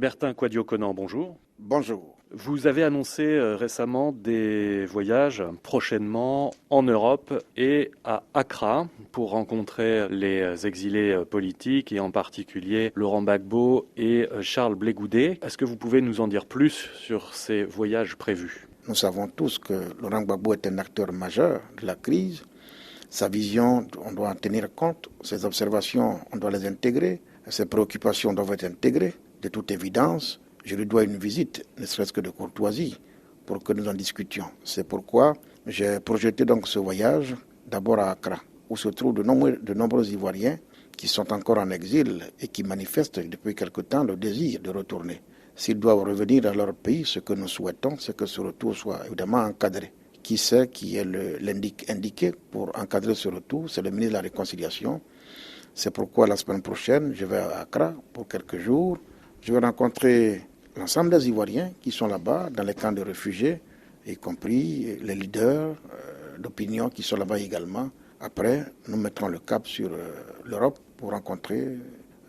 Bertin Kouadio-Conan, bonjour. Bonjour. Vous avez annoncé récemment des voyages prochainement en Europe et à Accra pour rencontrer les exilés politiques et en particulier Laurent Gbagbo et Charles Blé Goudé. Est-ce que vous pouvez nous en dire plus sur ces voyages prévus? Nous savons tous que Laurent Gbagbo est un acteur majeur de la crise. Sa vision, on doit en tenir compte. Ses observations, on doit les intégrer. Ses préoccupations doivent être intégrées. De toute évidence, je lui dois une visite, ne serait-ce que de courtoisie, pour que nous en discutions. C'est pourquoi j'ai projeté donc ce voyage d'abord à Accra, où se trouvent de nombreux Ivoiriens qui sont encore en exil et qui manifestent depuis quelque temps le désir de retourner. S'ils doivent revenir dans leur pays, ce que nous souhaitons, c'est que ce retour soit évidemment encadré. Qui sait qui est l'indiqué pour encadrer ce retour? C'est le ministre de la Réconciliation. C'est pourquoi la semaine prochaine, je vais à Accra pour quelques jours. Je vais rencontrer l'ensemble des Ivoiriens qui sont là-bas, dans les camps de réfugiés, y compris les leaders d'opinion qui sont là-bas également. Après, nous mettrons le cap sur l'Europe pour rencontrer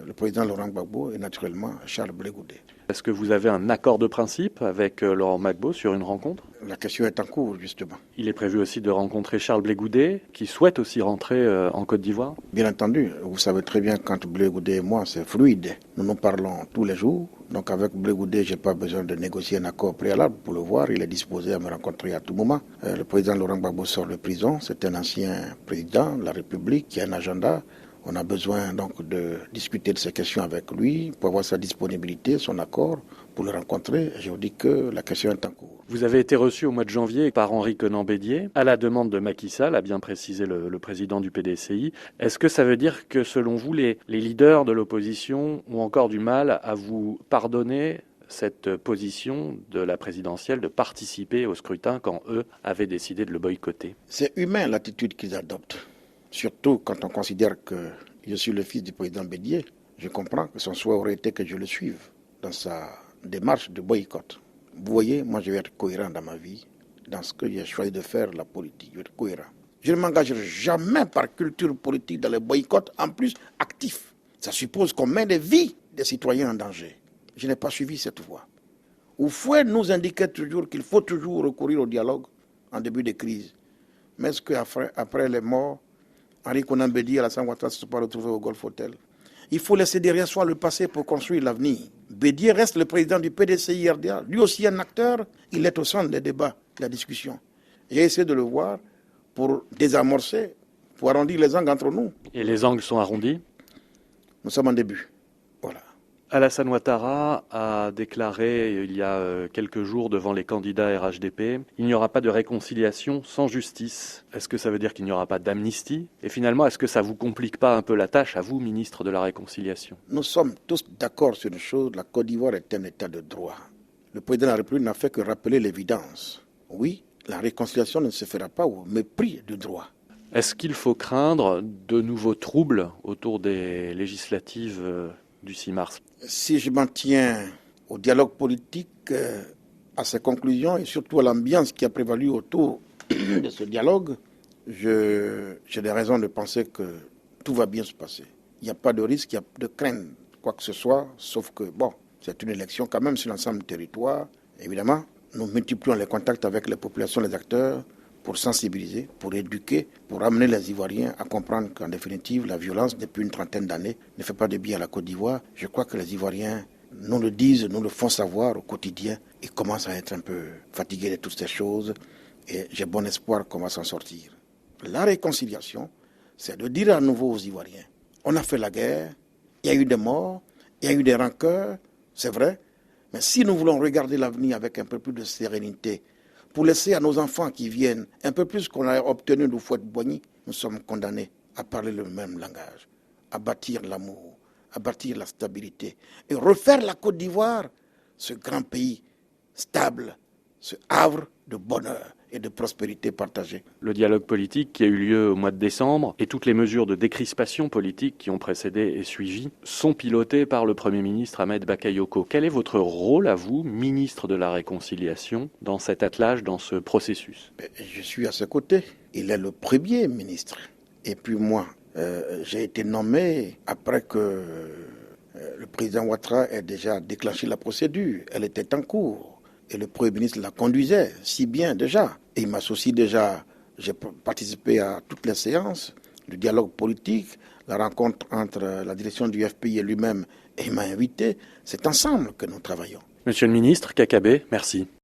le président Laurent Gbagbo et naturellement Charles Blé Goudé. Est-ce que vous avez un accord de principe avec Laurent Gbagbo sur une rencontre? La question est en cours, justement. Il est prévu aussi de rencontrer Charles Blé Goudé, qui souhaite aussi rentrer en Côte d'Ivoire. Bien entendu, vous savez très bien qu'entre Blé Goudé et moi, c'est fluide. Nous nous parlons tous les jours. Donc avec Blé Goudé, je n'ai pas besoin de négocier un accord préalable pour le voir. Il est disposé à me rencontrer à tout moment. Le président Laurent Gbagbo sort de prison. C'est un ancien président de la République qui a un agenda. On a besoin donc de discuter de ces questions avec lui pour avoir sa disponibilité, son accord, pour le rencontrer. Je vous dis que la question est en cours. Vous avez été reçu au mois de janvier par Henri Konan-Bédié, à la demande de Macky Sall, a bien précisé le président du PDCI. Est-ce que ça veut dire que, selon vous, les leaders de l'opposition ont encore du mal à vous pardonner cette position de la présidentielle de participer au scrutin quand eux avaient décidé de le boycotter? C'est humain l'attitude qu'ils adoptent. Surtout quand on considère que je suis le fils du président Bédié, je comprends que son souhait aurait été que je le suive dans sa démarche de boycott. Vous voyez, moi je vais être cohérent dans ma vie, dans ce que j'ai choisi de faire, la politique. Je vais être cohérent. Je ne m'engagerai jamais par culture politique dans les boycotts, en plus actifs. Ça suppose qu'on met les vies des citoyens en danger. Je n'ai pas suivi cette voie. Oufoué nous indiquait toujours qu'il faut toujours recourir au dialogue en début de crise. Mais est-ce qu'après les morts, Henri Konan-Bédié et Alassane Ouattara ne se sont pas retrouvés au Golf Hotel? Il faut laisser derrière soi le passé pour construire l'avenir. Bédié reste le président du PDCI-RDA, lui aussi un acteur, il est au centre des débats, de la discussion. J'ai essayé de le voir pour désamorcer, pour arrondir les angles entre nous. Et les angles sont arrondis? Nous sommes en début. Voilà. Alassane Ouattara a déclaré il y a quelques jours devant les candidats RHDP « Il n'y aura pas de réconciliation sans justice ». Est-ce que ça veut dire qu'il n'y aura pas d'amnistie? Et finalement, est-ce que ça vous complique pas un peu la tâche, à vous, ministre de la Réconciliation? Nous sommes tous d'accord sur une chose, la Côte d'Ivoire est un état de droit. Le président de la République n'a fait que rappeler l'évidence. Oui, la réconciliation ne se fera pas au mépris du droit. Est-ce qu'il faut craindre de nouveaux troubles autour des législatives du 6 mars? Si je m'en tiens au dialogue politique, à ses conclusions et surtout à l'ambiance qui a prévalu autour de ce dialogue, j'ai des raisons de penser que tout va bien se passer. Il n'y a pas de risque, il n'y a de crainte, quoi que ce soit, sauf que, bon, c'est une élection quand même sur l'ensemble du territoire. Évidemment, nous multiplions les contacts avec les populations, les acteurs, pour sensibiliser, pour éduquer, pour amener les Ivoiriens à comprendre qu'en définitive, la violence, depuis une trentaine d'années, ne fait pas de bien à la Côte d'Ivoire. Je crois que les Ivoiriens nous le disent, nous le font savoir au quotidien. Ils commencent à être un peu fatigués de toutes ces choses et j'ai bon espoir qu'on va s'en sortir. La réconciliation, c'est de dire à nouveau aux Ivoiriens, on a fait la guerre, il y a eu des morts, il y a eu des rancœurs, c'est vrai, mais si nous voulons regarder l'avenir avec un peu plus de sérénité, pour laisser à nos enfants qui viennent un peu plus qu'on a obtenu de Fouette-Boigny, nous sommes condamnés à parler le même langage, à bâtir l'amour, à bâtir la stabilité et refaire la Côte d'Ivoire, ce grand pays stable, ce havre de bonheur et de prospérité partagée. Le dialogue politique qui a eu lieu au mois de décembre et toutes les mesures de décrispation politique qui ont précédé et suivi sont pilotées par le Premier ministre Ahmed Bakayoko. Quel est votre rôle à vous, ministre de la Réconciliation, dans cet attelage, dans ce processus? Je suis à ses côtés. Il est le premier ministre. Et puis moi, j'ai été nommé après que Le président Ouattara a déjà déclenché la procédure. Elle était en cours. Et le Premier ministre la conduisait si bien déjà. Et il m'associe déjà. J'ai participé à toutes les séances, le dialogue politique, la rencontre entre la direction du FPI et lui-même. Et il m'a invité. C'est ensemble que nous travaillons. Monsieur le ministre Kakabé, merci.